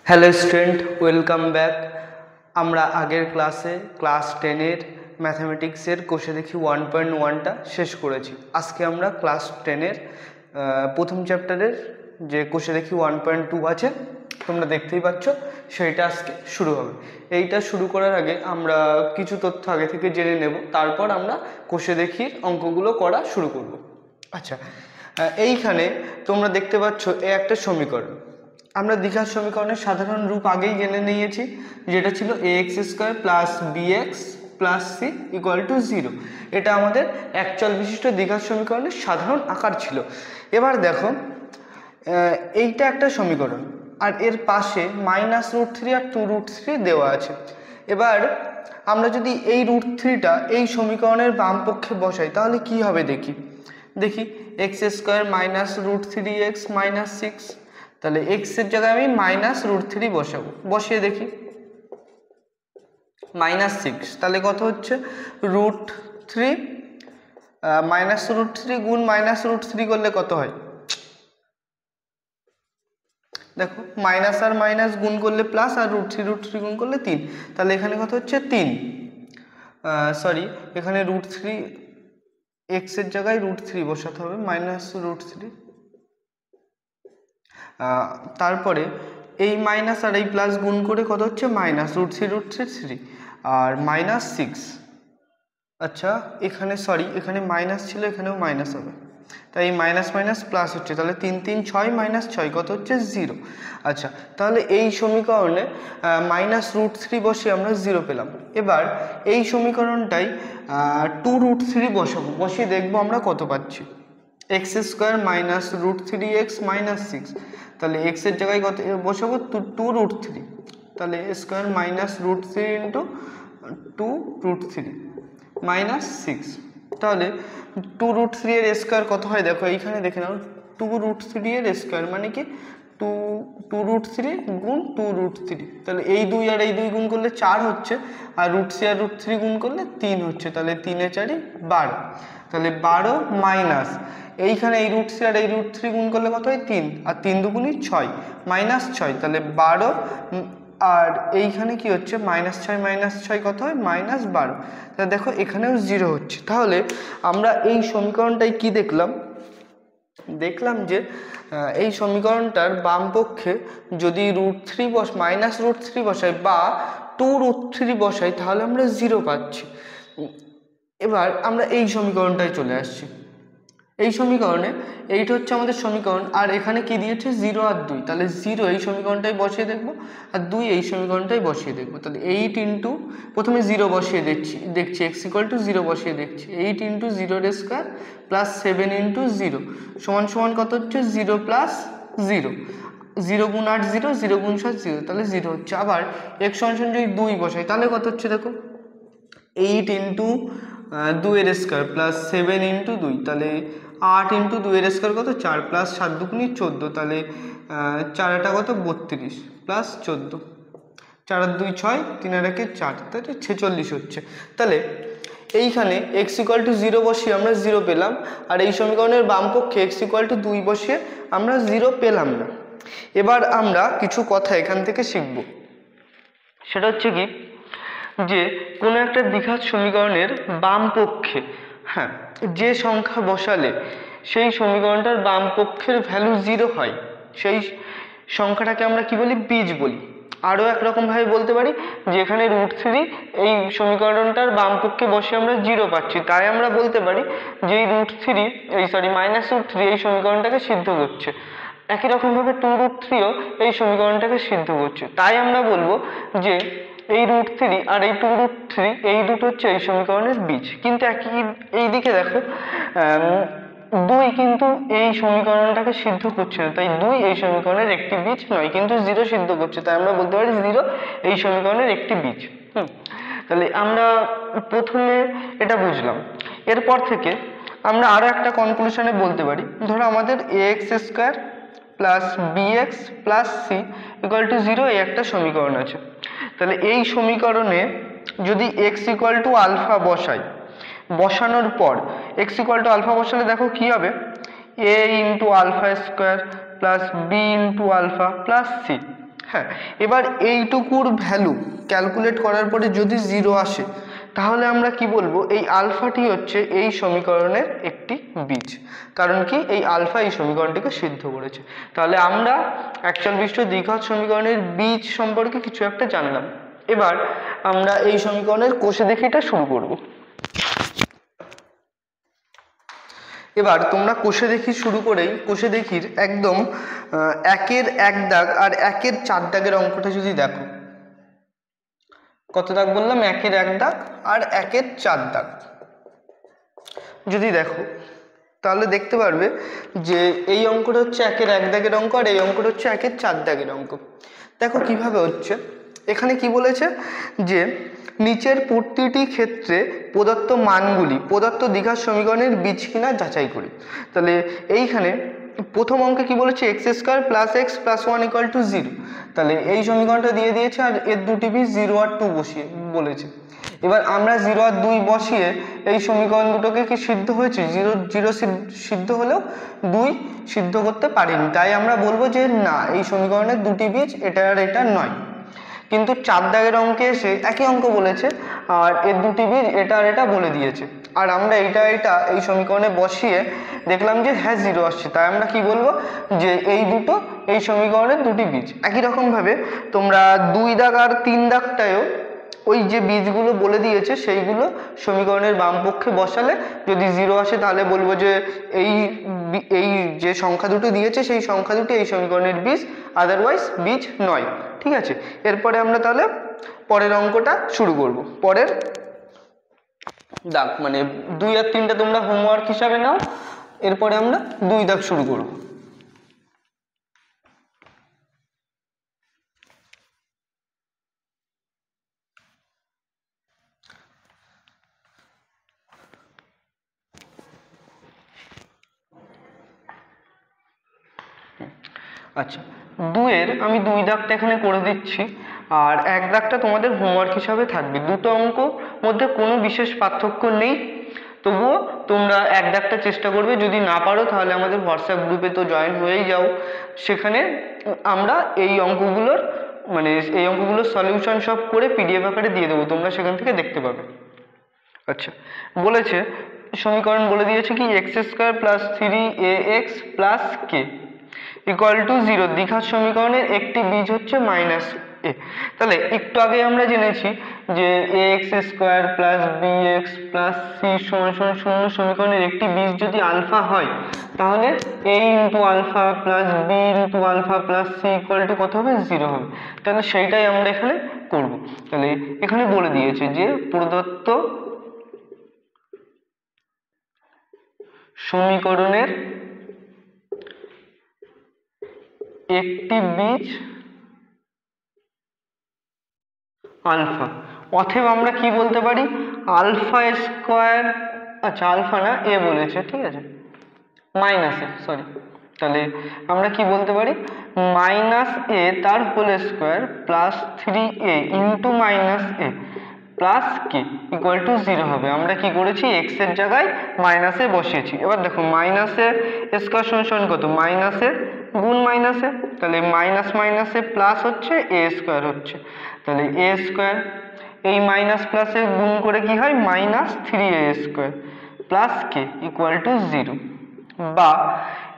Hello student, welcome back. আমরা আগের ক্লাসে ক্লাস 10-এর ম্যাথামেটিক্সের কোষে দেখি 1.1টা শেষ করেছি। আজকে আমরা ক্লাস 10-এর প্রথম চ্যাপ্টারের যে কোষে দেখি 1.2 আছে, তোমরা দেখতেই পাচ্ছ, সেইটা আজকে শুরু হবে। এইটা শুরু করার আগে আমরা কিছু তথ্য আগে থেকে জেনে নেব, তারপর আমরা কোষে দেখির অঙ্কগুলো করা শুরু করব। আচ্ছা, এইখানে তোমরা দেখতে পাচ্ছ এ একটা সমীকরণ। আমরা দ্বিঘাত সমীকরণের সাধারণ রূপ আগেই জেনে নিয়েছি, যেটা ছিল ax square plus bx plus c equal to 0। এটা আমাদের একচল বিশিষ্ট দ্বিঘাত সমীকরণের সাধারণ আকার ছিল। এবার দেখো, এইটা একটা সমীকরণ আর এর পাশে -√3 আর 2√3 দেওয়া আছে। এবার আমরা যদি এই √3টা এই সমীকরণের বাম পক্ষে বসাই তাহলে কি হবে দেখি এক্স স্কোয়ার -√3x - 6, তাহলে এক্স এর জায়গায় আমি -√3 বসাবো, বসিয়ে দেখি -6, তাহলে কত হচ্ছে √3 -√3 গুণ -√3 করলে কত হয় দেখো, মাইনাস আর মাইনাস গুণ করলে প্লাস, আর √3 গুণ করলে 3, তাহলে এখানে কত হচ্ছে 3, সরি এখানে √3 এক্স এর জায়গায় √3 বসাতে হবে, -√3। তারপরে এই মাইনাস আর এই প্লাস গুণ করে কত হচ্ছে -√3 আর -6। আচ্ছা, এখানে সরি এখানে মাইনাস ছিল, এখানেও মাইনাস হবে, তাই এই মাইনাস মাইনাস প্লাস হচ্ছে, তাহলে 3 3 6 -6 কত হচ্ছে 0। আচ্ছা, তাহলে এই সমীকরণে -√3 বসে আমরা 0 পেলাম। এবার এই সমীকরণটাই 2√3 বসাবো, বসিয়ে দেখবো আমরা কত পাচ্ছি। এক্স স্কোয়ার -√3x - 6, তাহলে এক্স এর জায়গায় কত বসাবো 2√3, তাহলে এ স্কোয়ার -√3 ইন্টু 2√3 -6, তাহলে 2√3 এর স্কোয়ার কত হয় দেখো, এইখানে দেখে নাও 2√3 এর স্কোয়ার মানে কি 2√3 গুণ 2√3, তাহলে এই 2 আর এই 2 গুণ করলে 4 হচ্ছে, আর √3 আর √3 গুণ করলে 3 হচ্ছে, তাহলে 3 এ 4 12, তাহলে 12 মাইনাস এইখানে এই √3 আর এই √3 গুণ করলে কত হয় 3, আর 3 দুগুণই 6 -6, তাহলে 12, আর এইখানে কি হচ্ছে -6 কত হয় -12, তাহলে দেখো এখানেও 0 হচ্ছে। তাহলে আমরা এই সমীকরণটাই কি দেখলাম যে এই সমীকরণটার বাম পক্ষে যদি √3 -√3 বসাই বা 2√3 বসাই তাহলে আমরা 0 পাচ্ছি। এবার আমরা এই সমীকরণটায় চলে আসছি। এই সমীকরণে এইটা হচ্ছে আমাদের সমীকরণ, আর এখানে কি দিয়েছে 0 আর 2, তাহলে 0 এই সমীকরণটাই বসিয়ে দেখবো, আর 2 এই সমীকরণটাই বসিয়ে দেখবো। তাহলে 8 ইন্টু প্রথমে 0 বসিয়ে দেখছি x = 0 বসিয়ে দেখছি, 8 ইন্টু 0 স্কোয়ার প্লাস 7 ইন্টু 0 সমান কত হচ্ছে 0 প্লাস 0, 0 গুণ 8 0, 0 গুণ 7 0, তাহলে 0 হচ্ছে। আবার x সমান যদি 2 বসাই তাহলে কত হচ্ছে দেখো, 8 ইন্টু 2 এর স্কোয়ার প্লাস 7 ইন্টু 2, তাহলে 8 ইন্টু 2 এর স্কোয়ার কত 4, প্লাস 7 দুগুণি 14, তাহলে 4 কত 32 প্লাস 14, 4 আর 2 6, 3 আর 1 4, তাহলে 46 হচ্ছে। তাহলে এইখানে x = 0 বসিয়ে আমরা 0 পেলাম, আর এই সমীকরণের বাম পক্ষে x = 2 বসিয়ে আমরা 0 পেলাম না। এবার আমরা কিছু কথা এখান থেকে শিখব, সেটা হচ্ছে কি যে কোনো একটা দ্বিঘাত সমীকরণের বাম পক্ষে যে সংখ্যা বসালে সেই সমীকরণটার বাম পক্ষের ভ্যালু 0 হয়, সেই সংখ্যাটাকে আমরা কি বলি, বীজ বলি। আরও একরকমভাবে বলতে পারি যে এখানে √3 এই সমীকরণটার বাম পক্ষে বসে আমরা 0 পাচ্ছি, তাই আমরা বলতে পারি যে এই -√3 এই সমীকরণটাকে সিদ্ধ করছে। একই রকমভাবে 2√3ও এই সমীকরণটাকে সিদ্ধ করছে, তাই আমরা বলবো যে এই √3 আর এই 2√3 এই দুটো হচ্ছে এই সমীকরণের বীজ। কিন্তু এই দিকে দেখো 2 কিন্তু এই সমীকরণটাকে সিদ্ধ করছে না, তাই 2 এই সমীকরণের একটি বীজ নয়, কিন্তু 0 সিদ্ধ করছে, তাই আমরা বলতে পারি 0 এই সমীকরণের একটি বীজ। তাহলে আমরা প্রথমে এটা বুঝলাম। এরপর থেকে আমরা আরো একটা কনক্লুশনে বলতে পারি, ধরো আমাদের ax square plus bx plus c = 0 এই একটা সমীকরণ আছে। তাহলে এই সমীকরণে যদি x = আলফা বসাই, বসানোর পর x = আলফা বসালে দেখো কি হবে, a × alpha square plus b × alpha plus c, হ্যাঁ, এবার এইটুকুর ভ্যালু ক্যালকুলেট করার পরে যদি 0 আসে তাহলে আমরা কি বলবো, এই আলফাটি হচ্ছে এই সমীকরণের একটি বীজ। কারণ কি, এই আলফা এই সমীকরণটিকে সিদ্ধ করেছে। তাহলে আমরা একচল বিশিষ্ট দ্বিঘাত সমীকরণের বীজ সম্পর্কে কিছু একটা জানলাম। এবার আমরা এই সমীকরণের কোষে দেখিটা শুরু করব। এবার তোমরা কোষে দেখি শুরু করেই কোষে দেখির একদম 1-এর 1 দাগ আর 1-এর 4 দাগের অঙ্কটা যদি দেখো, কত দাগ বললাম, 1-এর 1 দাগ আর 1-এর 4 দাগ যদি দেখো তাহলে দেখতে পারবে যে এই অঙ্কটা হচ্ছে 1-এর 1 দাগের অঙ্ক আর এই অঙ্কটা হচ্ছে 1-এর 4 দাগের অঙ্ক। দেখো কিভাবে হচ্ছে, এখানে কি বলেছে যে নিচের প্রতিটি ক্ষেত্রে প্রদত্ত মানগুলি প্রদত্ত দ্বিঘাত সমীকরণের বীজ কিনা যাচাই করি। তাহলে এইখানে প্রথম অঙ্কে কি বলেছে, x² + x + 1 = 0। তাহলে এই সমীকরণটা দিয়ে দিয়েছে আর এর দুটি বীজ 0 আর 2 বসিয়ে বলেছে। এবার আমরা 0 আর 2 বসিয়ে এই সমীকরণ দুটোকে কি সিদ্ধ হয়েছে, 0 0 সিদ্ধ হলেও 2 সিদ্ধ করতে পারিনি, তাই আমরা বলবো যে না, এই সমীকরণের দুটি বীজ এটা আর এটা নয়। কিন্তু 4 দাগের অঙ্কে এসে একই অঙ্ক বলেছে আর এর দুটি বীজ এটা আর এটা বলে দিয়েছে, আর আমরা এটা এই সমীকরণে বসিয়ে দেখলাম যে হ্যাঁ 0 আসছে, তাই আমরা কি বলবো যে এই দুটো এই সমীকরণের দুটি বীজ। একই রকমভাবে তোমরা 2 দাগ আর 3 দাগটায়ও ওই যে বীজগুলো বলে দিয়েছে সেইগুলো সমীকরণের বাম পক্ষে বসালে যদি 0 আসে তাহলে বলবো যে এই যে সংখ্যা দুটো দিয়েছে সেই সংখ্যা দুটি এই সমীকরণের বীজ, আদারওয়াইজ বীজ নয়। ঠিক আছে, এরপরে আমরা তাহলে পরের অঙ্কটা শুরু করব। পরের দাগ মানে 2 আর 3টা তোমরা হোমওয়ার্ক হিসাবে নাও, এরপরে আমরা 2 দাগ শুরু করব। আচ্ছা, 2-এর আমি 2 দাগটা এখানে করে দিচ্ছি আর 1 দাগটা তোমাদের হোমওয়ার্ক হিসাবে থাকবে। দুটো অঙ্ক মধ্যে কোনো বিশেষ পার্থক্য নেই, তবুও তোমরা 1 দাগটা চেষ্টা করবে, যদি না পারো তাহলে আমাদের হোয়াটসঅ্যাপ গ্রুপে তো জয়েন হয়েই যাও, সেখানে আমরা এই অঙ্কগুলোর সলিউশন সব করে পিডিএফ আকারে দিয়ে দেবো, তোমরা সেখান থেকে দেখতে পাবে। আচ্ছা, বলেছে সমীকরণ বলে দিয়েছে কি x² + 3ax + k = 0, দ্বিঘাত সমীকরণের একটি বীজ হচ্ছে -a। তাহলে একটু আগে আমরা জেনেছি যে ax² + bx + c = 0 সমীকরণের একটি বীজ যদি আলফা হয় তাহলে a × alpha + b × alpha + c = কত হবে, 0 হবে। তাহলে সেইটাই আমরা এখানে করব। তাহলে এখানে বলে দিয়েছে যে প্রদত্ত সমীকরণের একটি বীজ আলফা, অতএব আমরা কি বলতে পারি, α², আচ্ছা আলফা না, এ বলেছে, ঠিক আছে, -a, সরি। তাহলে আমরা কি বলতে পারি, -a তার whole square + 3a × -a + k = 0 হবে। আমরা কি করেছি, x এর জায়গায় -a বসিয়েছি। এবার দেখো -a স্কোয়ার কত, -a গুণ -a, তাহলে -a প্লাস হচ্ছে a² হচ্ছে, তাহলে a² এই মাইনাস প্লাসে গুণ করে কি হয়, -3a² + k = 0, বা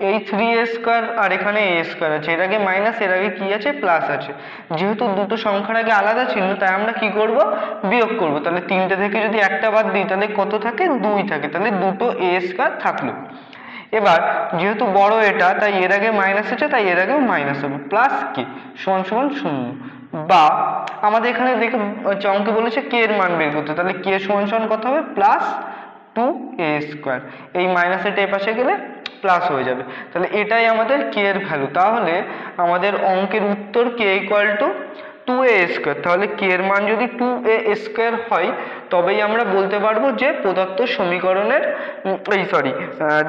এই 3a² আর এখানে a² আছে, এর আগে মাইনাস এর আগে কি আছে, প্লাস আছে, যেহেতু দুটো সংখ্যার আগে আলাদা ছিল তাই আমরা কি করব, বিয়োগ করব। তাহলে 3টে থেকে যদি একটা বাদ দিই তাহলে কত থাকে, 2 থাকে, তাহলে দুটো a² থাকলো। এবার যেহেতু বড় এটা তাই এর আগে মাইনাস আছে, তাই এর আগেও মাইনাস হবে, + k = 0, বা আমাদের এখানে দেখে অঙ্কে বলেছে k এর মান বের করতে, তাহলে k = কত হবে, +2a², এই মাইনাসের পাশে গেলে প্লাস হয়ে যাবে, তাহলে এটাই আমাদের k এর ভ্যালু। তাহলে আমাদের অঙ্কের উত্তর k = 2a²। তাহলে k এর মান যদি 2a² হয় তবেই আমরা বলতে পারবো যে প্রদত্ত সমীকরণের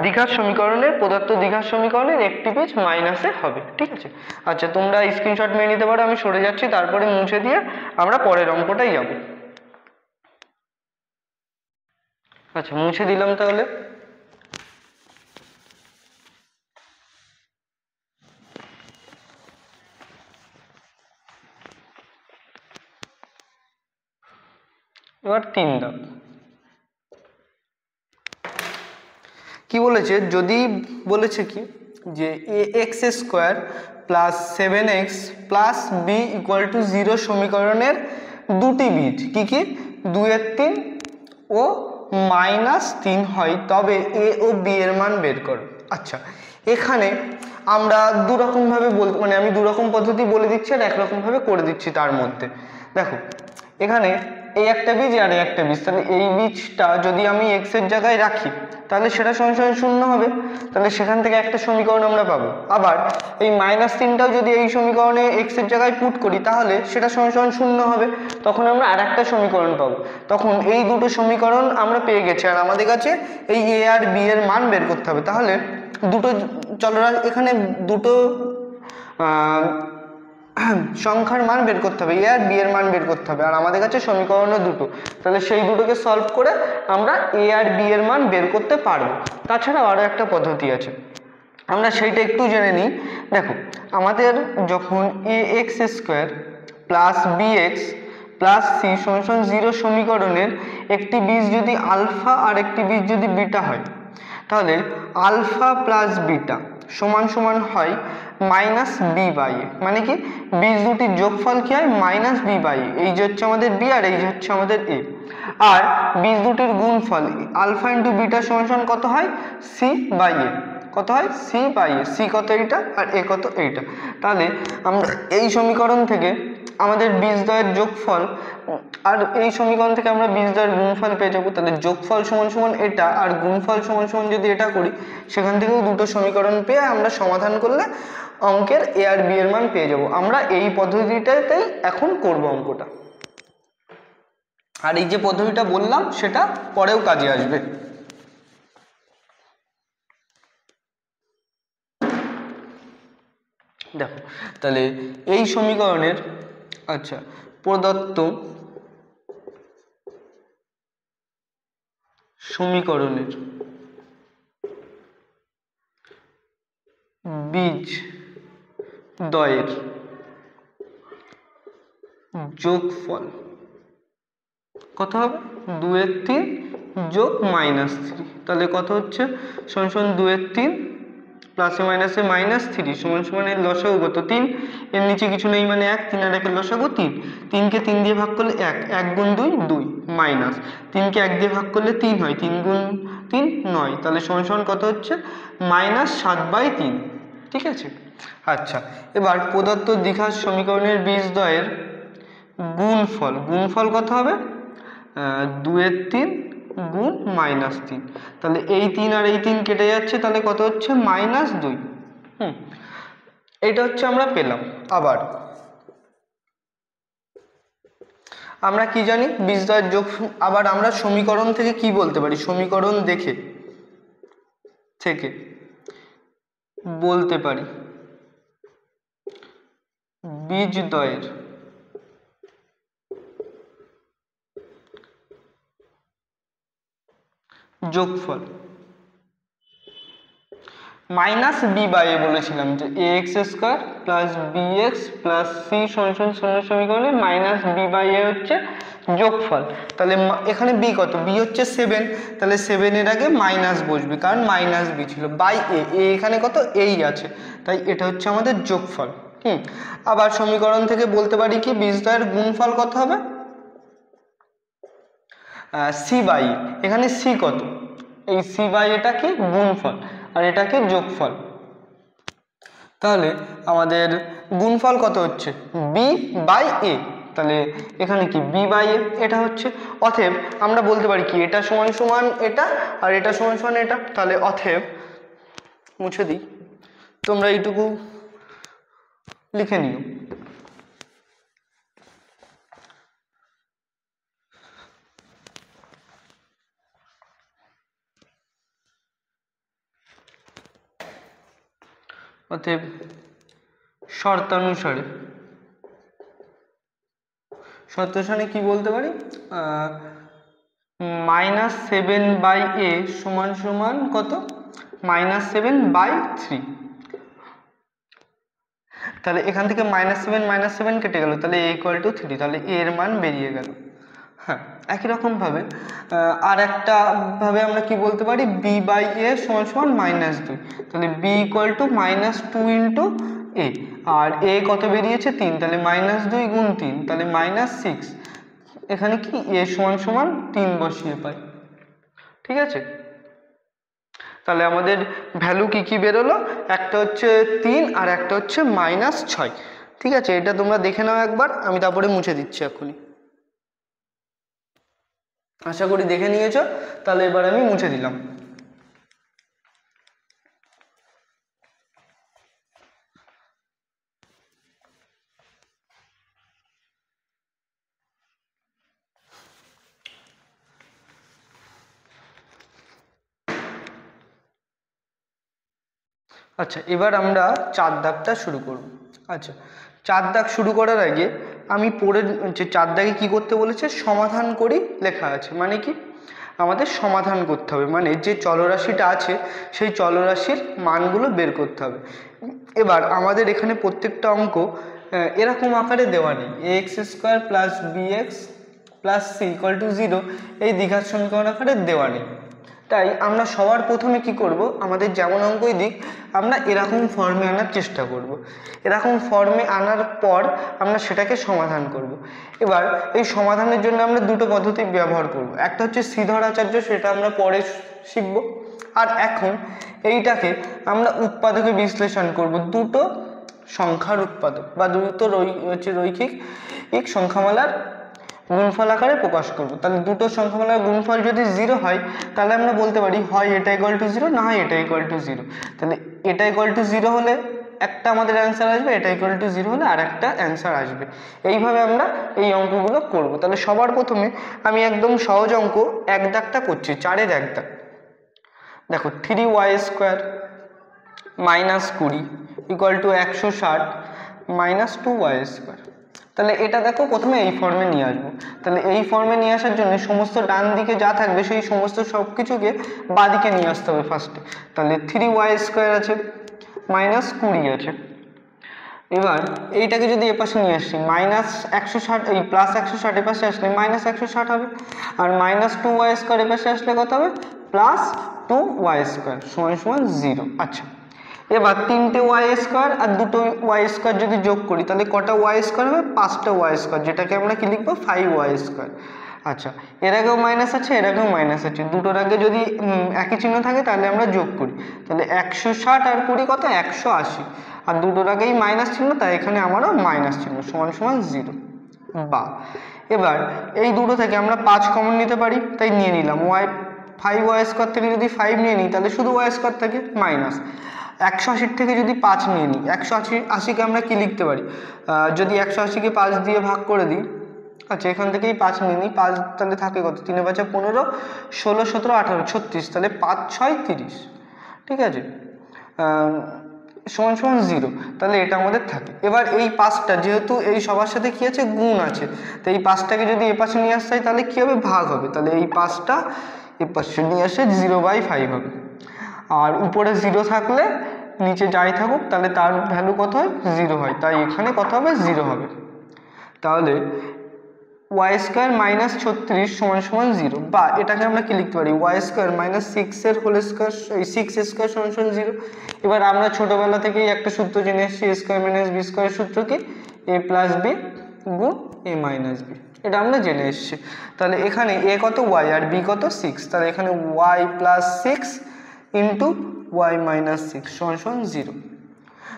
দ্বিঘাত সমীকরণের প্রদত্ত দ্বিঘাত সমীকরণের একটি বীজ -a হবে। ঠিক আছে, আচ্ছা তোমরা স্ক্রিনশট নিয়ে নিতে পারো, আমি সরে যাচ্ছি, তারপরে মুছে দিয়ে আমরা পরের অঙ্কটাই যাব। আচ্ছা, মুছে দিলাম তাহলে। এবার 3 দাও। কি বলেছে, যদি বলেছে কি যে ax² plus 7x plus b equal to 0 সমীকরণের দুটি বীজ কি কি 2 এর 3 ও -3 হয়, তবে এ ও বি এর মান বের করো। আচ্ছা, এখানে আমরা দুরকম ভাবে বলতে, মানে আমি দুরকম পদ্ধতি বলে দিচ্ছি আর একরকম ভাবে করে দিচ্ছি। তার মধ্যে দেখো, এখানে এই একটা বীজ আর এই একটা বীজ, তাহলে এই বীজটা যদি আমি এক্স এর জায়গায় রাখি তাহলে সেটা সমান সমান 0 হবে, তাহলে সেখান থেকে একটা সমীকরণ আমরা পাবো। আবার এই -3টাও যদি এই সমীকরণে এক্স এর জায়গায় পুট করি তাহলে সেটা সমান সমান 0 হবে, তখন আমরা আর একটা সমীকরণ পাবো। তখন এই দুটো সমীকরণ আমরা পেয়ে গেছি, আর আমাদের কাছে এই এ আর বি এর মান বের করতে হবে। তাহলে দুটো চলরাশি, এখানে দুটো সংখ্যার মান বের করতে হবে, এ আর বি এর মান বের করতে হবে, আর আমাদের কাছে সমীকরণও দুটো, তাহলে সেই দুটোকে সলভ করে আমরা এ আর বি এর মান বের করতে পারবো। তাছাড়াও আরও একটা পদ্ধতি আছে, আমরা সেইটা একটু জেনে নিই। দেখো, আমাদের যখন ax² plus bx plus c সমান 0 সমীকরণের একটি বীজ যদি আলফা আর একটি বীজ যদি বিটা হয়, তাহলে আলফা প্লাস বিটা সমান সমান হয় -b/a, মানে কি বীজ দুটির যোগফল কি হয় -b/a, এই যে হচ্ছে আমাদের b আর এই যে হচ্ছে আমাদের a, আর বীজ দুটির গুণফল আলফা ইন্টু বিটা সমান সমান কত হয় c/a, কত হয় c/a, c কত এইটা আর a কত এইটা। তাহলে আমরা এই সমীকরণ থেকে আমাদের বীজদ্বয়ের যোগফল আর এই সমীকরণ থেকে আমরা বীজদ্বয়ের গুণফল পেয়ে যাবো। তাহলে যোগফল সমান সমান এটা আর গুণফল সমান সমান যদি এটা করি, সেখান থেকেও দুটো সমীকরণ পেয়ে আমরা সমাধান করলে অঙ্কের এ আর বি এর মান পেয়ে যাব। আমরা এই পদ্ধতিটাতেই এখন করব অঙ্কটা, আর এই যে পদ্ধতিটা বললাম সেটা পরেও কাজে আসবে। দেখো, তাহলে এই সমীকরণের আচ্ছা প্রদত্ত সমীকরণের বীজ দ্বয়ের যোগফল কত হবে 2 এর 3 যোগ -3, তাহলে কত হচ্ছে সমান 2 এর 3 প্লাসে মাইনাসে -3 সমান সমান এর লসাগু কত 3, এর নিচে কিছু নেই মানে 1, 3 আর 1 এর লসাগু 3, 3 কে 3 দিয়ে ভাগ করলে 1, 1 গুণ 2 2, মাইনাস 3 কে 1 দিয়ে ভাগ করলে 3 হয়, 3 গুণ 3 9, তাহলে সমান সমান কত হচ্ছে -7/3। ঠিক আছে। আচ্ছা, এবার প্রদত্ত দ্বিঘাত সমীকরণের বীজদ্বয়ের গুণফল, গুণফল কত হবে 2 এর 3 গুণ -3, তাহলে এই 3 আর এই 3 কেটে যাচ্ছে, তাহলে কত হচ্ছে -2। এইটা হচ্ছে আমরা পেলাম। আবার আমরা কি জানি বীজদ্বয়ের যোগ, আবার আমরা সমীকরণ থেকে কি বলতে পারি, সমীকরণ দেখে থেকে বলতে পারি বীজদ্বয়ের যোগফল -b/a বলেছিলাম যে ax² plus bx plus c সমান 0 সমীকরণে -b/a হচ্ছে যোগফল। তাহলে এখানে b কত, b হচ্ছে 7, তাহলে 7 এর আগে মাইনাস বসবে কারণ -b ছিল, বাই a, এখানে কত এই আছে, তাই এটা হচ্ছে আমাদের যোগফল। আবার সমীকরণ থেকে বলতে পারি কি বীজদ্বয়ের গুণফল কত হবে c/a, এখানে c কত, এই c/a এটা কি গুণফল আর এটা কি যোগফল, তাহলে আমাদের গুণফল কত হচ্ছে b/a, তাহলে এখানে কি b/a এটা হচ্ছে, অতএব আমরা বলতে পারি কি এটা সমান সমান এটা আর এটা সমান সমান এটা, তাহলে অতএব মুছে দিই, তোমরা এইটুকু লিখে নিও। অতএব শর্তানুসারে কি বলতে পারি -7/a সমান সমান কত -7/3, তাহলে এখান থেকে -7 কেটে গেল, তাহলে a = 3, তাহলে a এর মান বেরিয়ে গেল। হ্যাঁ, একই রকমভাবে আর একটা ভাবে আমরা কি বলতে পারি, বি বাই এ সমান সমান -2, তাহলে বি ইকুয়াল টু -2 ইন্টু এ, আর এ কত বেরিয়েছে 3, তাহলে -2 গুণ 3 তাহলে -6, এখানে কি এ সমান সমান 3 বসিয়ে পাই। ঠিক আছে, তাহলে আমাদের ভ্যালু কি কি বেরোলো, একটা হচ্ছে 3 আর একটা হচ্ছে -6। ঠিক আছে, এটা তোমরা দেখে নাও একবার, আমি তারপরে মুছে দিচ্ছি এখনই। আশা করি দেখে নিয়েছো, তাহলে এবার আমি মুছে দিলাম। আচ্ছা, এবার আমরা 4 দাগটা শুরু করব। আচ্ছা, 4 দাগ শুরু করার আগে আমি পড়ে যে 4 দাগে কী করতে বলেছে, সমাধান করি লেখা আছে, মানে কি আমাদের সমাধান করতে হবে, মানে যে চলরাশিটা আছে সেই চলরাশির মানগুলো বের করতে হবে। এবার আমাদের এখানে প্রত্যেকটা অঙ্ক এরকম আকারে দেওয়া নেই, ax² plus bx plus c equal to 0 এই দ্বিঘাত সমীকরণ আকারে দেওয়া নেই। তাই আমরা সবার প্রথমে কি করব, আমাদের যেমন অঙ্কই দিক আমরা এরকম ফর্মে আনার চেষ্টা করব। এরকম ফর্মে আনার পর আমরা সেটাকে সমাধান করব। এবার এই সমাধানের জন্য আমরা দুটো পদ্ধতি ব্যবহার করব, একটা হচ্ছে শ্রীধর আচার্য, সেটা আমরা পরে শিখব, আর এখন এইটাকে আমরা উৎপাদকে বিশ্লেষণ করব, দুটো সংখ্যার উৎপাদক বা দুটো রৈখিক সংখ্যামালার গুণফল আকারে প্রকাশ করব। তাহলে দুটো সংখ্যামালার গুণফল যদি 0 হয় তাহলে আমরা বলতে পারি হয় এটা ইকুয়াল টু 0, না হয় এটা ইকুয়াল টু 0। তাহলে এটা ইকুয়াল টু 0 হলে একটা আমাদের অ্যান্সার আসবে, এটা ইকুয়াল টু 0 হলে আর একটা অ্যান্সার আসবে। এইভাবে আমরা এই অঙ্কগুলো করব। তাহলে সবার প্রথমে আমি একদম সহজ অঙ্ক 1 দাগটা করছি, 4-এর 1 দাগ। দেখো 3y² -20 ইকুয়াল টু 160 -2y²। তাহলে এটা দেখো প্রথমে এই ফর্মে নিয়ে আসবো। তাহলে এই ফর্মে নিয়ে আসার জন্য সমস্ত ডান দিকে যা থাকবে সেই সমস্ত সব কিছুকে বাঁ দিকে নিয়ে আসতে হবে ফার্স্টে। তাহলে 3y² আছে, -20 আছে। এবার এইটাকে যদি এপাশে নিয়ে আসি, -160, এই +160 এপাশে আসলে -160 হবে, আর -2y² এপাশে আসলে কত হবে, +2y² সমান 0। আচ্ছা, এবার 3টে y² আর 2টো y² যদি যোগ করি তাহলে কটা y² হবে, 5টা y², যেটাকে আমরা কি লিখবো, 5y²। আচ্ছা, এর আগেও মাইনাস আছে, এর আগেও মাইনাস আছে, দুটোর আগে যদি একই চিহ্ন থাকে তাহলে আমরা যোগ করি। তাহলে 160 আর 20 কত, 180, আর দুটোর আগেই মাইনাস চিহ্ন, তাই এখানে আমারও মাইনাস চিহ্ন, সমান 0। বা এবার এই দুটো থেকে আমরা 5 কমন নিতে পারি, তাই নিয়ে নিলাম। 5y² থেকে যদি 5 নিয়ে নিই তাহলে শুধু y² থাকে মাইনাস। 180 থেকে যদি 5 নিয়ে নিই, 180কে আমরা কি লিখতে পারি, যদি 180কে 5 দিয়ে ভাগ করে দিই, আচ্ছা এখান থেকেই 5 নিয়ে নিই, 5 তাহলে থাকে কত, 3 5 15, 16 17 18 36, তাহলে 5 6 30। ঠিক আছে, সমান 0, তাহলে এটা আমাদের থাকে। এবার এই 5টা যেহেতু এই সবার সাথে কি আছে, গুণ আছে, তো এই 5টাকে যদি এপাশে নিয়ে আসতে হয় তাহলে কি হবে, ভাগ হবে। তাহলে এই 5টা এপাশে নিয়ে আসে 0/5 হবে, আর উপরে 0 থাকলে নিচে যাই থাকুক তাহলে তার ভ্যালু কত হয়, 0 হয়, তাই এখানে কত হবে, 0 হবে। তাহলে y² -36 সমান 0, বা এটাকে আমরা কি লিখতে পারি, y² -6 হোল স্কয়ার, এই 6² সমান 0। এবার আমরা ছোটবেলা থেকেই একটা সূত্র জেনে এসেছি, a² - b² সূত্র কি, a + b গুণ a - b, এটা আমরা জেনে এসেছি। তাহলে এখানে a কত, y, আর b কত, 6, তাহলে এখানে y + 6 ইন্টু y - 6 সমান 0।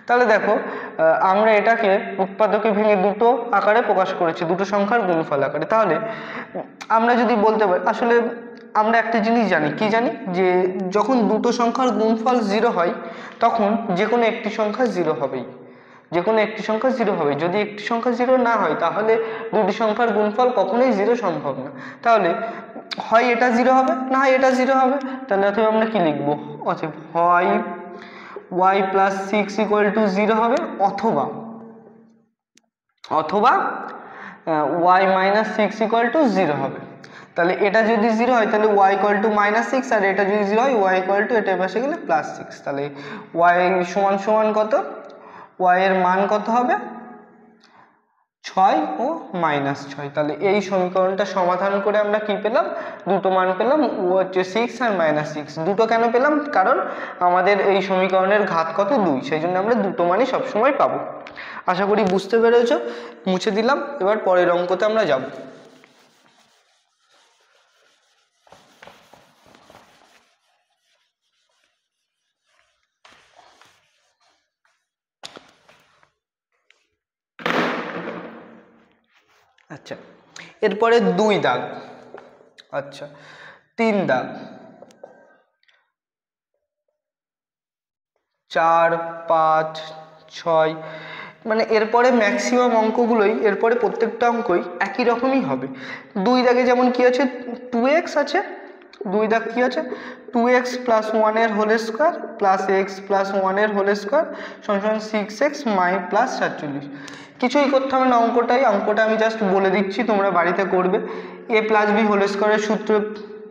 তাহলে দেখো আমরা এটাকে উৎপাদকে ভেঙে দুটো আকারে প্রকাশ করেছি, দুটো সংখ্যার গুণফল আকারে। তাহলে আমরা যদি বলতে পারি, আসলে আমরা একটা জিনিস জানি, কি জানি, যে যখন দুটো সংখ্যার গুণফল 0 হয় তখন যে কোনো একটি সংখ্যা 0 হবেই, যে কোনো একটি সংখ্যা 0 হবে। যদি একটি সংখ্যা 0 না হয় তাহলে দুটি সংখ্যার গুণফল কখনোই 0 সম্ভব না। তাহলে হয় এটা 0 হবে, না হয় এটা 0 হবে। তাহলে অথবা আমরা কি লিখবো, অতএব হয় y + 6 = 0 হবে, অথবা y - 6 = 0 হবে। তাহলে এটা যদি 0 হয় তাহলে y = -6, আর এটা যদি 0 হয় y এটা পাশে গেলে +6। তাহলে y সমান কত, y এর মান কত হবে, 6 ও -6। তাহলে এই সমীকরণটা সমাধান করে আমরা কি পেলাম, দুটো মান পেলাম, ও হচ্ছে 6 আর -6। দুটো কেন পেলাম, কারণ আমাদের এই সমীকরণের ঘাত কত 2, সেই জন্য আমরা দুটো মানই সবসময় পাবো। আশা করি বুঝতে পেরেছো। মুছে দিলাম, এবার পরের অঙ্কতে আমরা যাব। আচ্ছা, এরপরে 2 দাগ, আচ্ছা 3 দাগ, 4, 5, 6, মানে এরপরে ম্যাক্সিমাম অঙ্কগুলোই, এরপরে প্রত্যেকটা অঙ্কই একই রকমই হবে। 2 দাগে যেমন কি আছে, 2x আছে, 2 দাগ কি আছে, 2x প্লাস 1 এর whole square plus x plus 1 এর হোল স্কোয়ার সমান 6x প্লাস 47। কিছুই করতে হবে না, অঙ্কটা আমি জাস্ট বলে দিচ্ছি, তোমরা বাড়িতে করবে। a প্লাস বি হোল স্কোয়ারের সূত্র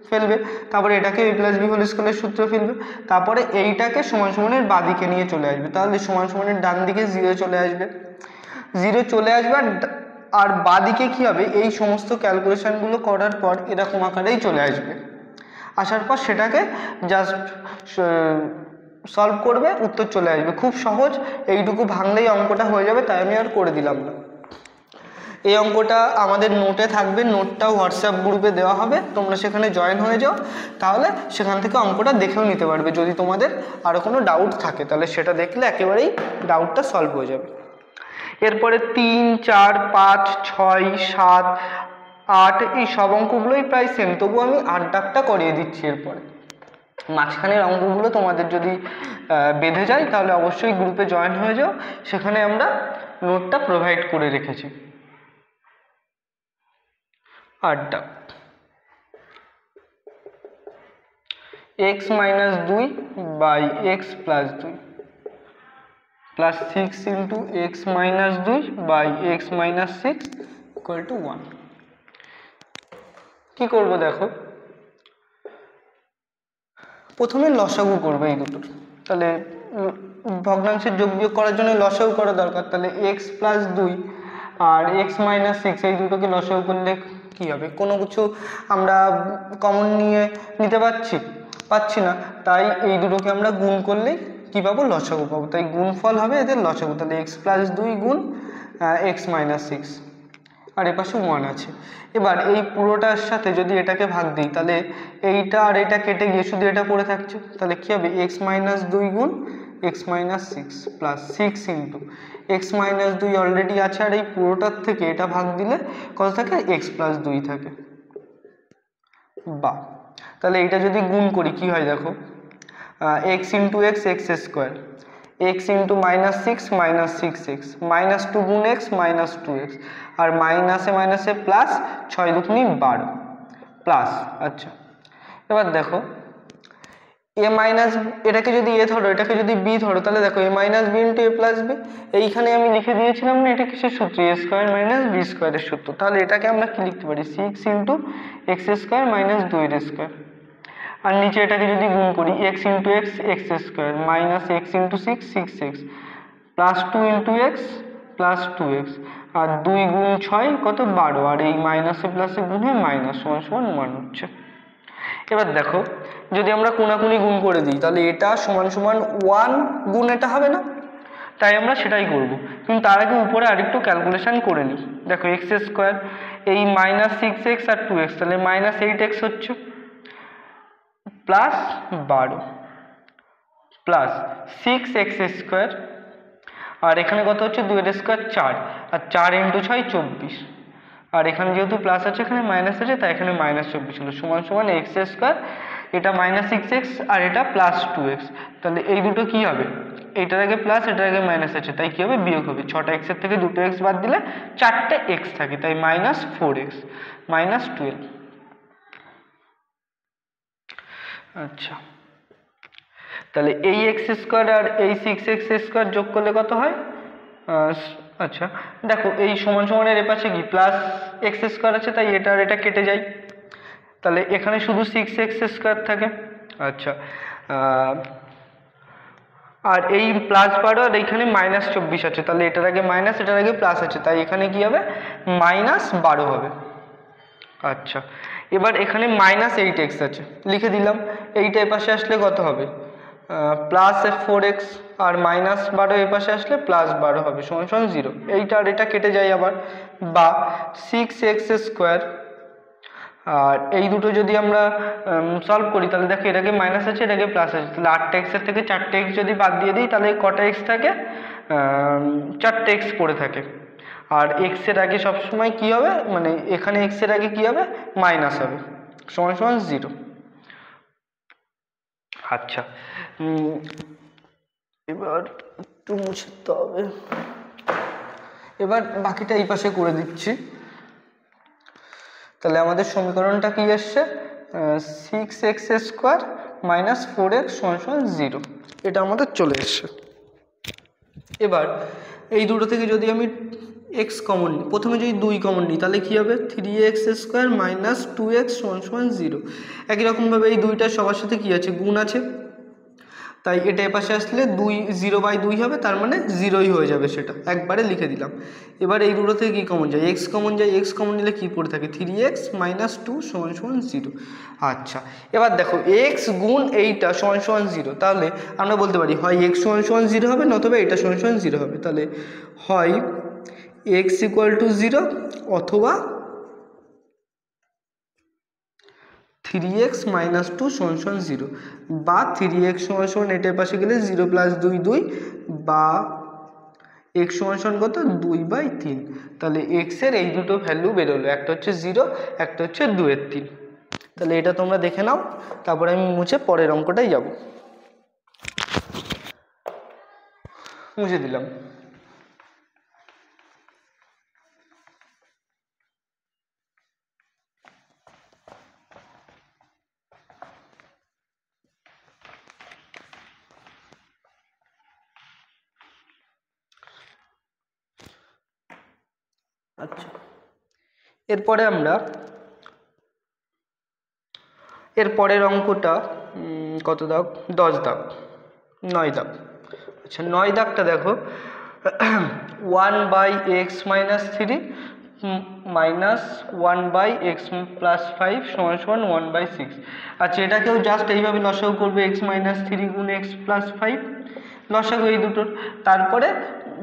ফেলবে, তারপরে এটাকে a প্লাস বি হোল স্কোয়ারের সূত্র ফেলবে, তারপরে এইটাকে সমান সমানের বাঁদিকে নিয়ে চলে আসবে, তাহলে সমান সমানের ডান দিকে 0 চলে আসবে, 0 চলে আসবে। আর বাঁদিকে কি হবে, এই সমস্ত ক্যালকুলেশনগুলো করার পর এরকম আকারেই চলে আসবে। আসার পর সেটাকে জাস্ট সলভ করবে, উত্তর চলে আসবে। খুব সহজ, এইটুকু ভাঙলেই অঙ্কটা হয়ে যাবে, তাই আমি আর করে দিলাম না। এই অঙ্কটা আমাদের নোটে থাকবে, নোটটাও হোয়াটসঅ্যাপ গ্রুপে দেওয়া হবে, তোমরা সেখানে জয়েন হয়ে যাও, তাহলে সেখান থেকে অঙ্কটা দেখেও নিতে পারবে। যদি তোমাদের আরও কোনো ডাউট থাকে তাহলে সেটা দেখলে একেবারেই ডাউটটা সলভ হয়ে যাবে। এরপরে 3, 4, 5, 6, 7, 8 এই সব অঙ্কগুলোই প্রায় সেম, তবু আমি 8 দাগটা করিয়ে দিচ্ছি। এরপরে মাঝখানের অঙ্কগুলো তোমাদের যদি বেঁধে যায় তাহলে অবশ্যই গ্রুপে জয়েন হয়ে যাও, সেখানে আমরা নোটটা প্রোভাইড করে রেখেছি। 8 দাগ, x minus 2 by x plus 2 plus 6 into x minus 2 by x minus 6 equal to 1। কি করবো দেখো, প্রথমে লসাগু করবো এই দুটোর, তাহলে ভগ্নাংশের যোগ বিয়োগ করার জন্য লসাগু করা দরকার, তাহলে x প্লাস 2 আর x মাইনাস 6 এই দুটোকে লসাগু করলে কি হবে, কোনো কিছু আমরা কমন নিতে পাচ্ছি না, তাই এই দুটোকে আমরা গুণ করলেই কি পাবো, লসাগু পাবো, তাই গুণফল হবে এদের লসাগু। তাহলে x প্লাস 2 গুণ x মাইনাস 6, আর এ পাশে 1 আছে। এবার এই পুরোটার সাথে যদি এটাকে ভাগ দিই, তাহলে এইটা আর এটা কেটে গিয়ে শুধু এটা পড়ে থাকছে, তাহলে কি হবে, x মাইনাস 2 গুণ x minus 6 plus 6 into x minus 2 already আছে, আর এই পুরোটার থেকে এটা ভাগ দিলে কত থাকে, x প্লাস 2 থাকে। বা তাহলে এইটা যদি গুণ করি কি হয় দেখো, x into x x square, x into minus 6 minus 6x, minus 2 গুণ x মাইনাস 2x, আর মাইনাসে মাইনাসে প্লাস 6 দুগুণে 12 প্লাস। আচ্ছা, এবার দেখো এ মাইনাস, এটাকে যদি এ ধরো, এটাকে যদি বি ধরো, তাহলে দেখো এ মাইনাস বি ইন্টু এ প্লাস বি, এইখানে আমি লিখে দিয়েছিলাম না, এটা কিসের সূত্র, এ স্কোয়ার মাইনাস বি স্কোয়ারের সূত্র। তাহলে এটাকে আমরা কি লিখতে পারি, 6 ইন্টু এক্স স্কোয়ার মাইনাস 2 এর স্কোয়ার, আর নিচে এটাকে যদি গুণ করি x into x x square minus x into 6 plus 2 into x plus 2x, আর 2 গুণ 6 কত, 12, আর এই মাইনাসে প্লাসে গুণ হয়ে মাইনাস সমান সমান 1 হচ্ছে। এবার দেখো যদি আমরা কোনাকুনি গুণ করে দিই, তাহলে এটা সমান সমান 1 গুণ এটা হবে না, তাই আমরা সেটাই করব। কিন্তু তার আগে উপরে আরেকটু ক্যালকুলেশন করে নিই। দেখো এক্স স্কোয়ার, এই মাইনাস 6x আর 2x, তাহলে মাইনাস 8x হচ্ছে, প্লাস 12 প্লাস 6x স্কোয়ার, আর এখানে কত হচ্ছে 2 এর স্কোয়ার 4, আর 4 ইন্টু 6 24, আর এখানে যেহেতু প্লাস আছে এখানে মাইনাস আছে, তাই এখানে মাইনাস 24 হলো, সমান সমান এক্স স্কোয়ার, এটা মাইনাস 6x আর এটা প্লাস 2x। তাহলে এই দুটো কি হবে, এইটার আগে প্লাস এটার আগে মাইনাস আছে, তাই কি হবে, বিয়োগ হবে। 6টা x এর থেকে 2টো x বাদ দিলে 4টে x থাকে, তাই মাইনাস 4x মাইনাস 12। আচ্ছা, তাহলে এই এক্স স্কোয়ার আর এই 6x স্কোয়ার যোগ করলে কত হয়, আচ্ছা দেখো এই সমান সমানের এপাশে কি প্লাস এক্স স্কোয়ার আছে, তাই এটা আর এটা কেটে যায়, তাহলে এখানে শুধু 6x স্কোয়ার থাকে। আচ্ছা আর এই +12 আর এইখানে -24 আছে, তাহলে এটার আগে মাইনাস এটার আগে প্লাস আছে, তাই এখানে কি হবে -12 হবে। আচ্ছা, এবার এখানে -8x আছে, লিখে দিলাম। এইটা এপাশে আসলে কত হবে, +4x, আর -12 এপাশে আসলে +12 হবে, সমান সমান 0। এইটা আর এটা কেটে যায় আবার, বা 6x²। আর এই দুটো যদি আমরা সলভ করি, তাহলে দেখো এটাকে মাইনাস আছে এটাকে প্লাস আছে, তাহলে 8x এর থেকে 4x যদি বাদ দিয়ে দিই, তাহলে কটা x থাকে, 4x পড়ে থাকে। আর x এর আগে সবসময় কি হবে, মানে এখানে x এর আগে কি হবে, মাইনাস হবে, সমান সমান 0। আচ্ছা, এবার একটু মুছতে হবে। এবার বাকিটা এই পাশে করে দিচ্ছি। তাহলে আমাদের সমীকরণটা কি এসছে, 6x² - 4x = 0, এটা আমাদের চলে এসছে। এবার এই দুটো থেকে যদি আমি x কমন নিই, প্রথমে যদি 2 কমন নিই, তাহলে কি হবে, 3x² - 2x = 0। একই রকমভাবে এই দুইটার সবার সাথে কি আছে, গুণ আছে, তাই এটা এপাশে আসলে 0/2 হবে, তার মানে 0ই হয়ে যাবে, সেটা একবারে লিখে দিলাম। এবার এই দুটো থেকে কী কমন যায়, x কমন যায়, x কমন নিলে কী পড়ে থাকে, 3x - 2 = 0। আচ্ছা, এবার দেখো x গুণ এইটা = 0, তাহলে আমরা বলতে পারি হয় x = 0 হবে, নতুবা এটা = 0 হবে। তাহলে হয় x = 0 অথবা 3x - 2 = 0, বা 3x = এটার পাশে গেলে 0 + 2 2, বা x = কত, 2/3। তাহলে x এর এই দুটো ভ্যালু বেরোলো, একটা হচ্ছে 0, একটা হচ্ছে 2/3। তাহলে এটা তোমরা দেখে নাও, তারপরে আমি মুছে পরের অঙ্কটাই যাব। মুছে দিলাম। আচ্ছা, এরপরে আমরা এর পরের অঙ্কটা কত দাগ, 10 দাগ, 9 দাগ। আচ্ছা, 9 দাগটা দেখো, 1/x - 3 - 1/x + 5 = 1/6। আচ্ছা, এটাকেও জাস্ট এইভাবে লসাগু করবে, x - 3 গুণ x + 5, লসাগু এই দুটোর, তারপরে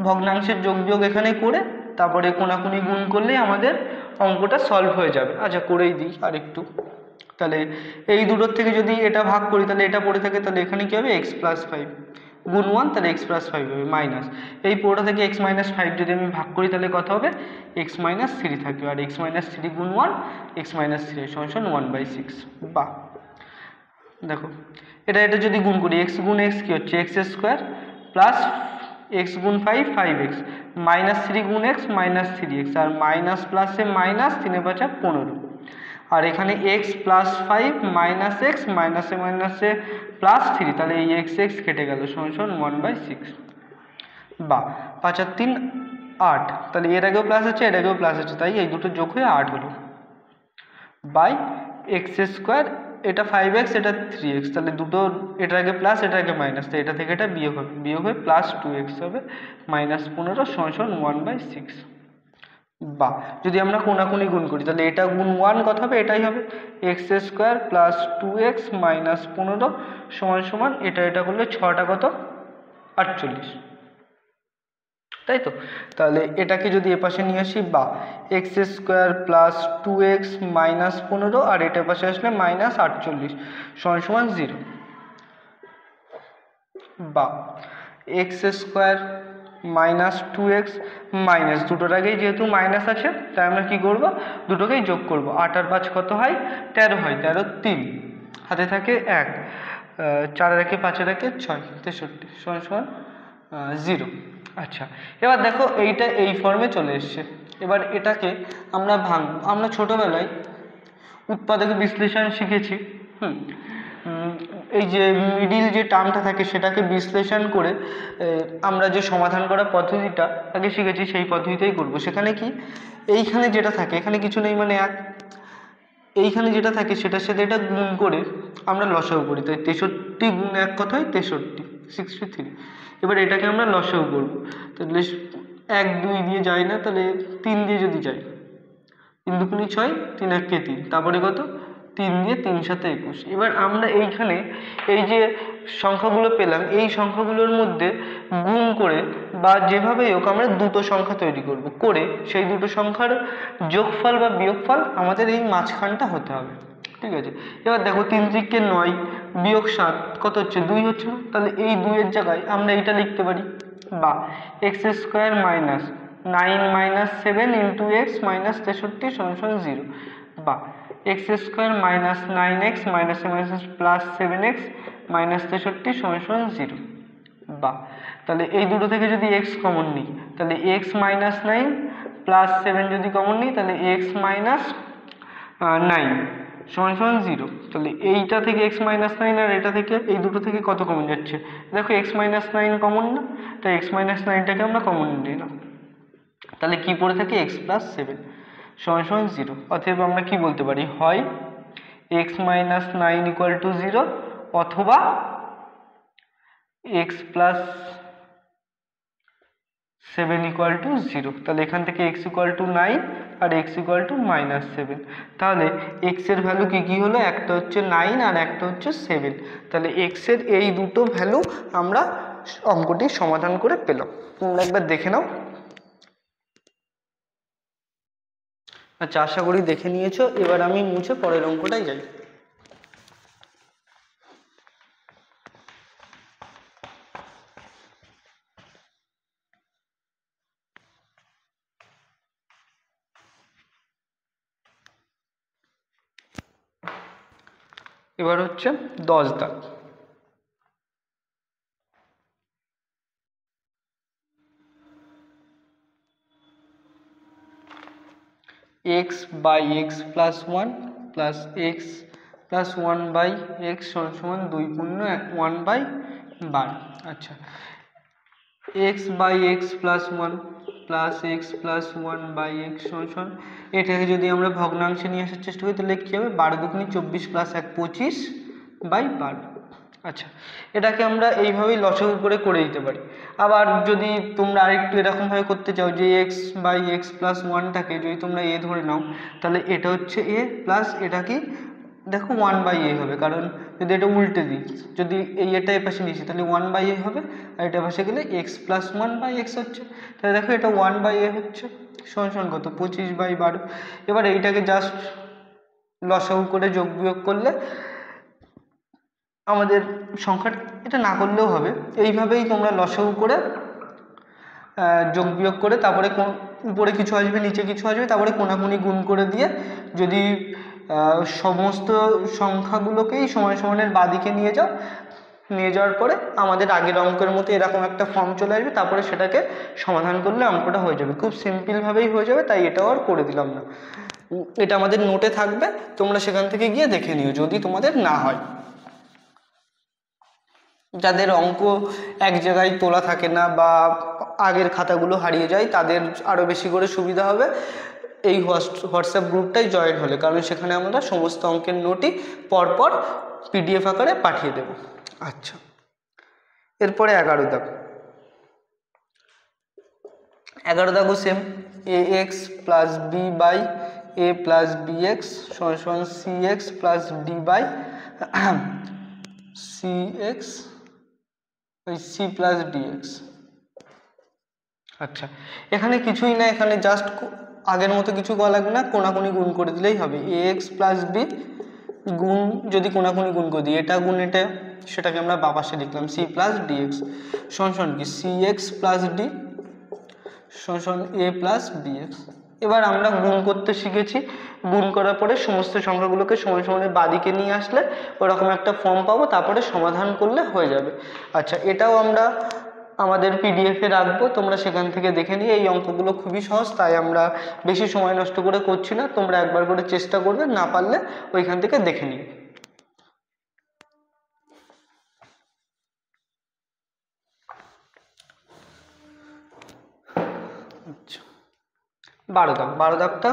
ভগ্নাংশের যোগ বিয়োগ এখানে করে, তারপরে কোনাকুনি গুণ করলেই আমাদের অঙ্কটা সলভ হয়ে যাবে। আচ্ছা, করেই দিই আর একটু। তাহলে এই দুটোর থেকে যদি এটা ভাগ করি, তাহলে এটা পড়ে থাকে, তাহলে এখানে কি হবে, x + 5 গুণ 1, তাহলে x + 5 হবে, মাইনাস এই পুরোটা থেকে x - 5 যদি আমি ভাগ করি, তাহলে কত হবে, x - 3 থাকবে, আর x - 3 গুণ 1, x - 3 = 1/6। বা দেখো এটা যদি গুণ করি, x গুণ x কি হচ্ছে, x² প্লাস x গুণ 5 5x, -3 গুণ x -3x, আর মাইনাস প্লাসে মাইনাস, 3 × 5 = 15, আর এখানে x + 5 - x মাইনাসে মাইনাসে +3, তাহলে এই x কেটে গেল, = 1/6। বা 5 আর 3 8, তাহলে এর আগেও প্লাস আছে এর আগেও প্লাস আছে, তাই এই দুটো যোগ হয়ে 8 হলো, বাই x², এটা 5x এটা 3x, তাহলে দুটো এটার আগে প্লাস এটার আগে মাইনাস, তাই এটা থেকে এটা বিয়োগ হবে, বিয়োগ হয়ে +2x হবে, -15 = 1/6। বা যদি আমরা কোনাকুনি গুণ করি, তাহলে এটা গুণ 1 কত হবে, এটাই হবে, x² + 2x - 15 সমান এটা করলে 6টা কত, 48, তাই তো। তাহলে এটাকে যদি এপাশে নিয়ে আসি, বা x² + 2x - 15, আর এটার পাশে আসলে -48 সমান 0, বা x² - 2x মাইনাস, দুটোর আগেই যেহেতু মাইনাস আছে, তাই আমরা কি করব, দুটোকেই যোগ করব, 8 আর 5 কত হয়, 13 হয়, 13 3 হাতে থাকে 1, 4 আর 1 5 আর 1 6, 63 সমান 0। আচ্ছা, এবার দেখো এইটা এই ফর্মে চলে এসছে। এবার এটাকে আমরা ভাঙব। আমরা ছোটোবেলায় উৎপাদক বিশ্লেষণ শিখেছি, এই যে মিডিল যে টার্মটা থাকে সেটাকে বিশ্লেষণ করে আমরা যে সমাধান করার পদ্ধতিটা আগে শিখেছি, সেই পদ্ধতিতেই করব। সেখানে কি, এইখানে যেটা থাকে এখানে কিছু নেই, মানে 1, এইখানে যেটা থাকে সেটার সাথে এটা গুণ করে আমরা লসাগু করি, তাই 63 গুণ 1 কত হয়, 63। 63। এবার এটাকে আমরা লসাগু করব, তাহলে 1 2 দিয়ে যায় না, তাহলে 3 দিয়ে যদি যাই, 3 দুগুণে 6, 3 একে 3, তারপরে কত 3 দিয়ে 3 7 21। এবার আমরা এইখানে এই যে সংখ্যাগুলো পেলাম, এই সংখ্যাগুলোর মধ্যে গুণ করে বা যেভাবেই হোক আমরা দুটো সংখ্যা তৈরি করব, করে সেই দুটো সংখ্যার যোগফল বা বিয়োগফল আমাদের এই মাঝখানটা হতে হবে। ঠিক আছে, এবার দেখো 3 3 9 বিয়োগ 7 কত হচ্ছে 2 হচ্ছে না, তাহলে এই 2 এর জায়গায় আমরা এইটা লিখতে পারি, বা x square minus 9 minus 7 into x minus 63 সমান 0, বা x square minus 9x minus minus plus 7x minus 63 সমান 0, বা তাহলে এই দুটো থেকে যদি এক্স কমন নিই তাহলে এক্স মাইনাস 9 প্লাস 7 যদি কমন নিই তাহলে এক্স মাইনাস 9 সমান 0। তাহলে এইটা থেকে এক্স মাইনাস 9 আর এটা থেকে এই দুটো থেকে কত কমন যাচ্ছে, দেখো এক্স মাইনাস 9 কমন না, তাই এক্স মাইনাস 9টাকে আমরা কমন নিলাম, তাহলে কি পড়ে থাকে এক্স প্লাস 7 সমান 0। অতএব আমরা কি বলতে পারি, হয় এক্স মাইনাস 9 ইকুয়াল টু 0 অথবা এক্স প্লাস 7 ইকুয়াল টু 0। তাহলে এখান থেকে এক্স ইকুয়াল টু 9 আর এক্স ইকুয়াল টু মাইনাস 7। তাহলে এক্স এর ভ্যালু কি কি হলো, একটা হচ্ছে 9 আর একটা হচ্ছে 7। তাহলে এক্স এর এই দুটো ভ্যালু আমরা অঙ্কটি সমাধান করে পেলাম। তোমরা একবার দেখে নাও। আচ্ছা, আশা করি দেখে নিয়েছো। এবার আমি মুছে পরের অঙ্কটাই যাই। এবার হচ্ছে 10 দাগ। x by x plus 1 plus x plus 1 by x সমান 2 পূর্ণ 1 বাই 12। আচ্ছা, x by x plus 1 plus x plus 1 by x সমান, এটাকে যদি আমরা ভগ্নাংশে নিয়ে আসার চেষ্টা করি তাহলে কী হবে, 12 দুগুণে 24 প্লাস 1 25 বাই 12। আচ্ছা, এটাকে আমরা এইভাবেই লসাগু করে দিতে পারি। আবার যদি তোমরা আরেকটু এরকমভাবে করতে চাও যে এক্স বাই এক্স প্লাস 1টাকে যদি তোমরা এ ধরে নাও, তাহলে এটা হচ্ছে এ প্লাস এটা কি দেখো 1 বাই এ হবে, কারণ যদি এটা উল্টে দিই, যদি এই এটা এ পাশে নিয়েছি তাহলে 1 বাই এ হবে, আর এটা পাশে গেলে এক্স প্লাস 1 বাই এক্স হচ্ছে। তাহলে দেখো এটা 1 বাই এ হচ্ছে সমান কত 25 বাই 12। এবার এইটাকে জাস্ট লসাগু করে যোগ বিয়োগ করলে আমাদের সংখ্যাটা, এটা না করলেও হবে, এইভাবেই তোমরা লসাগু করে যোগ বিয়োগ করে তারপরে উপরে কিছু আসবে নিচে কিছু আসবে, তারপরে কোনাকুনি গুণ করে দিয়ে যদি সমস্ত সংখ্যাগুলোকেই সমান সমানের বাঁদিকে নিয়ে যাওয়ার পরে আমাদের আগের অঙ্কের মতো এরকম একটা ফর্ম চলে আসবে, তারপরে সেটাকে সমাধান করলে অঙ্কটা হয়ে যাবে, খুব সিম্পলভাবেই হয়ে যাবে। তাই এটাও আর করে দিলাম না, এটা আমাদের নোটে থাকবে, তোমরা সেখান থেকে গিয়ে দেখে নিও যদি তোমাদের না হয়। যাদের অঙ্ক এক জায়গায় তোলা থাকে না বা আগের খাতাগুলো হারিয়ে যায় তাদের আরও বেশি করে সুবিধা হবে এই হোয়াটসঅ্যাপ গ্রুপটাই জয়েন হলে, কারণ সেখানে আমরা সমস্ত অঙ্কের নোটই পরপর পিডিএফ আকারে পাঠিয়ে দেব। আচ্ছা, এরপরে 11 দাগ। 11 দাগও same, A X plus B by A plus B X সমান C X plus D by C X C plus DX. আচ্ছা, এখানে কিছুই না, এখানে জাস্ট আগের মতো কিছু করা লাগবে না, কোনাকুনি গুণ করে দিলেই হবে। এ এক্স প্লাস বি গুণ যদি কোনাকুনি গুণ করে দিই, এটা গুণ এটা, সেটাকে আমরা বাঁ পাশে লিখলাম সি প্লাস ডিএক্স সমান কি সি এক্স প্লাস ডি সমান এ প্লাস বিএক্স। এবার আমরা গুণ করতে শিখেছি, গুণ করার পরে সমস্ত সংখ্যাগুলোকে সমান সমানের বাঁদিকে নিয়ে আসলে ওরকম একটা ফর্ম পাবো, তারপরে সমাধান করলে হয়ে যাবে। আচ্ছা, এটাও আমরা আমাদের পিডিএফে রাখবো, তোমরা সেখান থেকে দেখে নিয়ে, এই অঙ্কগুলো খুবই সহজ, তাই আমরা বেশি সময় নষ্ট করে করছি না, তোমরা একবার করে চেষ্টা করবে, না পারলে ওইখান থেকে দেখে নিও। আচ্ছা, 12 দাগটা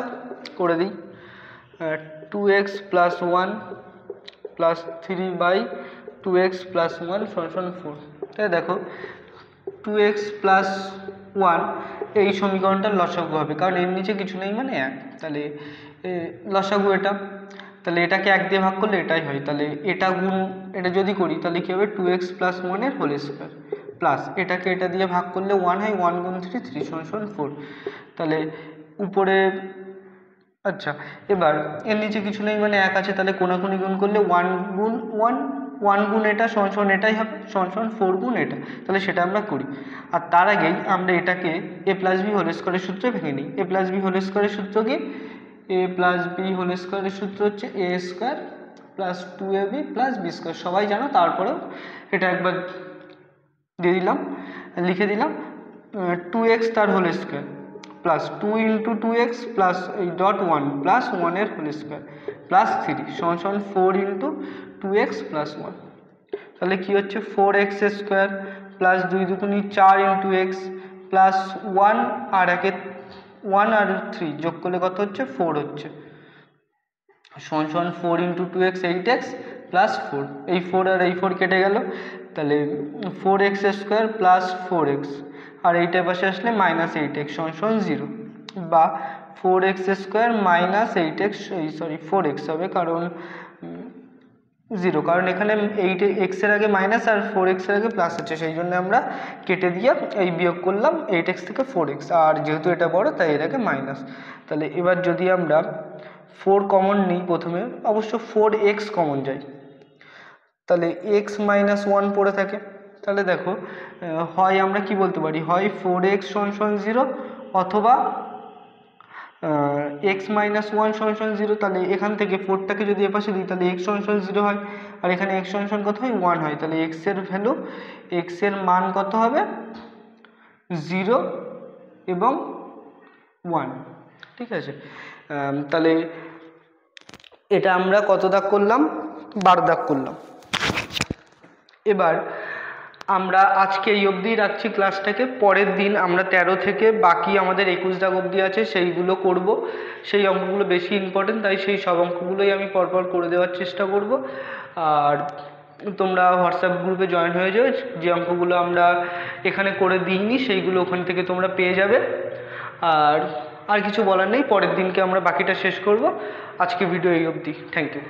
করে দিই। 2x plus 1 plus 3 by 2x plus 1 সমান 4। তাই দেখো 2x প্লাস 1 এই সমীকরণটার লসাগু হবে, কারণ এর নিচে কিছু নেই মানে 1, তাহলে লসাগু এটা, তাহলে এটাকে 1 দিয়ে ভাগ করলে এটাই হয়, তাহলে এটা গুণ এটা যদি করি তাহলে কী হবে 2x প্লাস 1 এর হোল স্কোয়ার প্লাস এটাকে এটা দিয়ে ভাগ করলে 1 হয়, 1 গুণ 3 3 সমান 4, তাহলে উপরে আচ্ছা এবার এর নিচে কিছু নেই মানে 1 আছে, তাহলে কোনাকুনি গুণ করলে 1 গুণ 1 1 গুণ এটা সমান এটাই হবে সমান 4 গুণ এটা, তাহলে সেটা আমরা করি। আর তার আগেই আমরা এটাকে a প্লাস বি হোল স্কোয়ারের সূত্রে ভেঙে নিই। a প্লাস বি হোল স্কোয়ারের সূত্র কি? a প্লাস বি হোল স্কোয়ারের সূত্র হচ্ছে a square plus 2ab plus b square, সবাই জানো, তারপরেও এটা একবার দিয়ে দিলাম, লিখে দিলাম 2x তার whole square plus 2 into 2x plus এই ডট 1 প্লাস 1 এর হোল স্কোয়ার প্লাস 3 সমান 4 ইন্টু 2x প্লাস 1, তাহলে কী হচ্ছে 4x square plus 2 দুগুণি 4 into x plus 1 আর 1 আর 3 যোগ করলে কত হচ্ছে 4 হচ্ছে সমান 4 ইন্টু 2x 8x প্লাস 4, এই 4 আর এই 4 কেটে গেল, তাহলে 4x স্কোয়ার প্লাস 4x আর এইটার পাশে আসলে মাইনাস 8x সমান 0, বা 4x square minus 8x sorry 4x হবে, কারণ 0, কারণ এখানে 8x এর আগে মাইনাস আর 4x এর আগে প্লাস আছে, সেই জন্য আমরা কেটে দিয়ে এই বিয়োগ করলাম 8x থেকে 4x, আর যেহেতু এটা বড় তাই এর আগে মাইনাস। তাহলে এবার যদি আমরা 4 কমন নিই, প্রথমে অবশ্য 4x কমন যায়, তাহলে x মাইনাস 1 পড়ে থাকে, তাহলে দেখো হয় আমরা কি বলতে পারি, হয় 4x সমান 0 অথবা x মাইনাস 1 সমান 0, তাহলে এখান থেকে 4টাকে যদি এপাশে দিই তাহলে x সমান 0 হয়, আর এখানে x সমান কত হয় 1 হয়, তাহলে x এর ভ্যালু x এর মান কত হবে 0 এবং 1, ঠিক আছে। তাহলে এটা আমরা কত দাগ করলাম, 12 দাগ করলাম। এবার আমরা আজকে এই অবধি রাখছি ক্লাসটাকে, পরের দিন আমরা 13 থেকে বাকি আমাদের 21 দাগ অবধি আছে সেইগুলো করব, সেই অঙ্কগুলো বেশি ইম্পর্টেন্ট, তাই সেই সব অঙ্কগুলোই আমি পরপর করে দেওয়ার চেষ্টা করব। আর তোমরা হোয়াটসঅ্যাপ গ্রুপে জয়েন হয়ে যাও, যে অঙ্কগুলো আমরা এখানে করে দিইনি সেইগুলো ওখান থেকে তোমরা পেয়ে যাবে। আর কিছু বলার নেই, পরের দিনকে আমরা বাকিটা শেষ করব। আজকে ভিডিও এই অবধি, থ্যাংক ইউ।